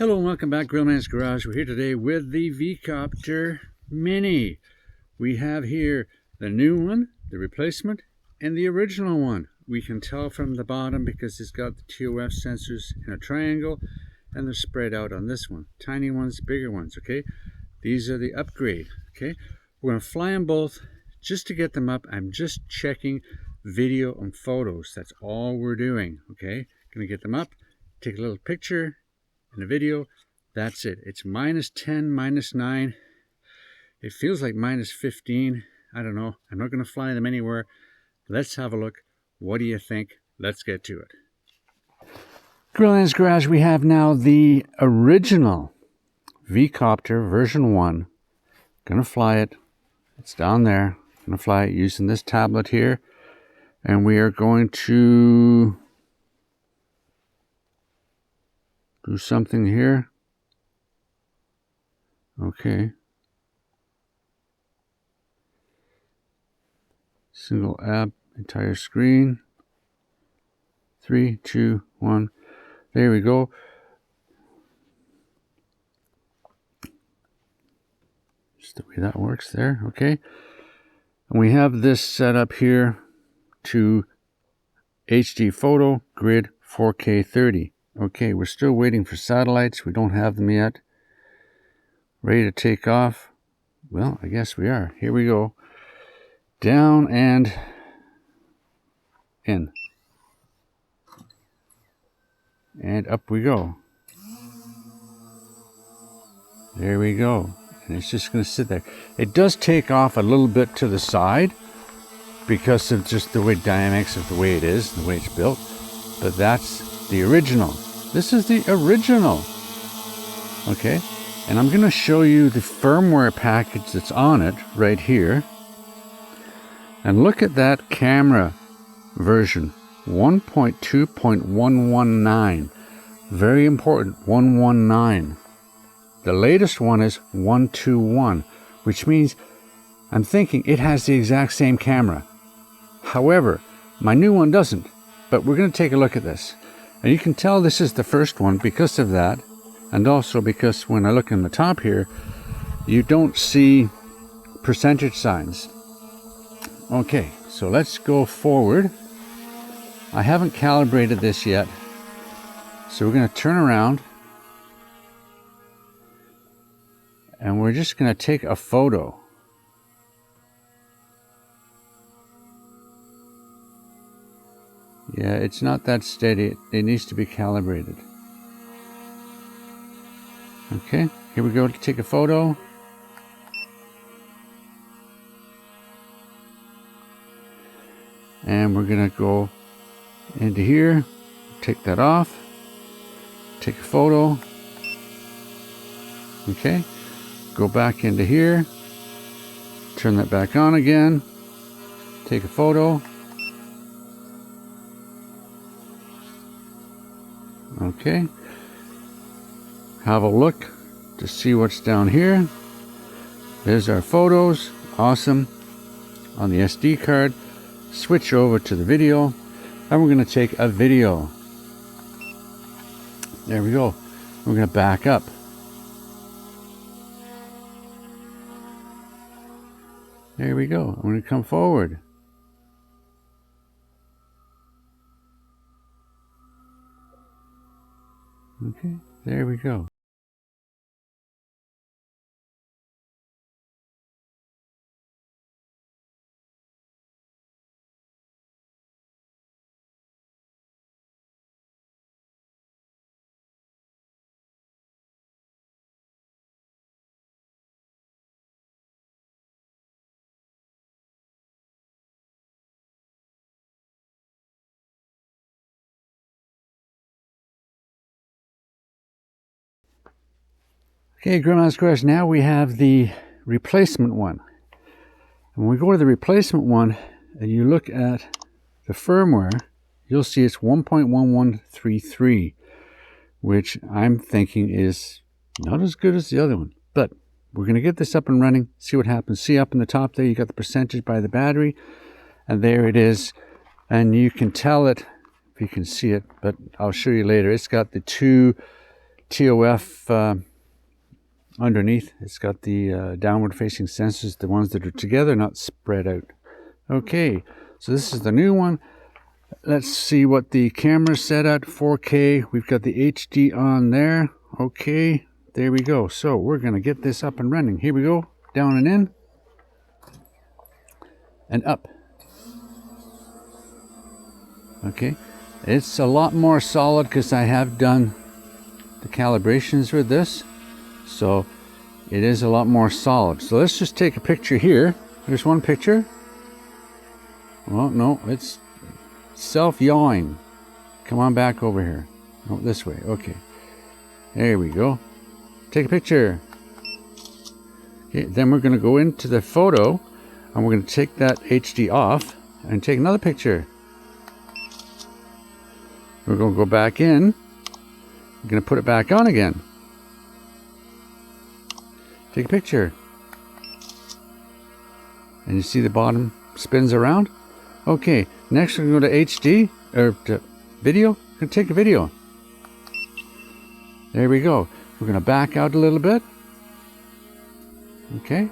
Hello and welcome back, Grillman's Garage. We're here today with the V-Copter Mini. We have here the new one, the replacement, and the original one. We can tell from the bottom because it's got the TOF sensors in a triangle and they're spread out on this one. Tiny ones, bigger ones, okay? These are the upgrade, okay? We're going to fly them both just to get them up. I'm just checking video and photos. That's all we're doing, okay? Going to get them up, take a little picture in a video. That's it. It's -10, -9. It feels like -15. I don't know. I'm not going to fly them anywhere. Let's have a look. What do you think? Let's get to it. Grillman's Garage, we have now the original V-Copter version 1. Gonna fly it. It's down there. Gonna fly it using this tablet here. And we are going to do something here. Okay. Single app, entire screen. 3, 2, 1. There we go. Just the way that works there. Okay. And we have this set up here to HD photo grid 4K 30. Okay, we're still waiting for satellites. We don't have them yet. Ready to take off? Well, I guess we are. Here we go. Down and in. And up we go. There we go. And it's just going to sit there. It does take off a little bit to the side because of just the way dynamics of the way it is, the way it's built. But that's the original. This is the original. Okay. And I'm going to show you the firmware package that's on it right here. And look at that camera version 1.2.119. Very important, 119. The latest one is 121, which means I'm thinking it has the exact same camera. However, my new one doesn't. But we're going to take a look at this. And you can tell this is the first one because of that. And also because when I look in the top here, you don't see percentage signs. Okay, so let's go forward. I haven't calibrated this yet. So we're going to turn around. And we're just going to take a photo. Yeah, it's not that steady. It needs to be calibrated. Okay, here we go to take a photo. And we're going to go into here, take that off, take a photo. Okay, go back into here, turn that back on again, take a photo. Okay, have a look to see what's down here. There's our photos. Awesome. On the SD card. Switch over to the video, and we're going to take a video. There we go. We're going to back up. There we go. I'm going to come forward. Okay, there we go. Okay, Grandma's Garage, now we have the replacement one. And when we go to the replacement one and you look at the firmware, you'll see it's 1.1133, which I'm thinking is not as good as the other one. But we're going to get this up and running, see what happens. See up in the top there, you got the percentage by the battery, and there it is. And you can tell it, if you can see it, but I'll show you later. It's got the two TOF underneath. It's got the downward facing sensors, the ones that are together, not spread out. Okay, so this is the new one. Let's see what the camera's set at. 4K. We've got the HD on there. Okay, there we go. So we're going to get this up and running. Here we go. Down and in. And up. Okay, it's a lot more solid because I have done the calibrations with this, so it is a lot more solid. So let's just take a picture here. There's one picture. Well, no, it's self-yawing. Come on back over here. No, this way. Okay, there we go. Take a picture. Okay, then we're going to go into the photo and we're going to take that HD off and take another picture. We're going to go back in. We're going to put it back on again. Take a picture. And you see the bottom spins around? Okay, next we're going to go to HD, or to video. We're going to take a video. There we go. We're going to back out a little bit. Okay.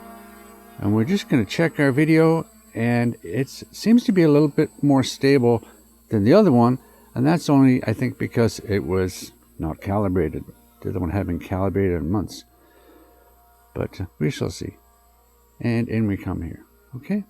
And we're just going to check our video, and it seems to be a little bit more stable than the other one. And that's only, I think, because it was not calibrated. The other one had been calibrated in months. But we shall see. And in we come here. Okay.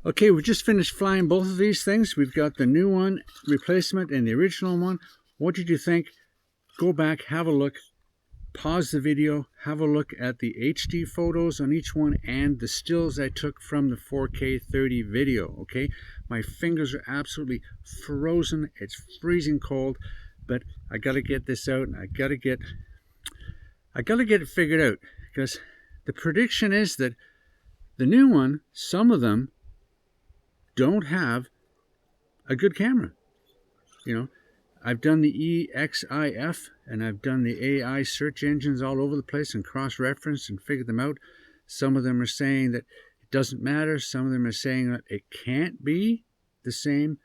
Okay, we just finished flying both of these things. We've got the new one, replacement, and the original one. What did you think? Go back, have a look, pause the video, have a look at the HD photos on each one and the stills I took from the 4K 30 video, okay? My fingers are absolutely frozen. It's freezing cold, but I got to get this out, and I got to get it figured out, because the prediction is that the new one, some of them don't have a good camera. You know, I've done the EXIF and I've done the AI search engines all over the place and cross-referenced and figured them out. Some of them are saying that it doesn't matter. Some of them are saying that it can't be the same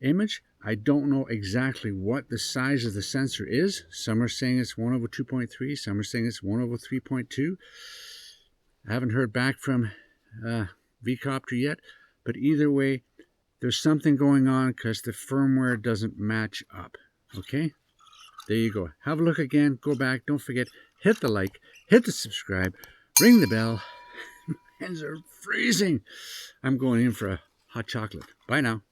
image. I don't know exactly what the size of the sensor is. Some are saying it's 1/2.3. Some are saying it's 1/3.2. I haven't heard back from V-Copter yet. But either way, there's something going on because the firmware doesn't match up. Okay? There you go. Have a look again. Go back. Don't forget, hit the like, hit the subscribe, ring the bell. My hands are freezing. I'm going in for a hot chocolate. Bye now.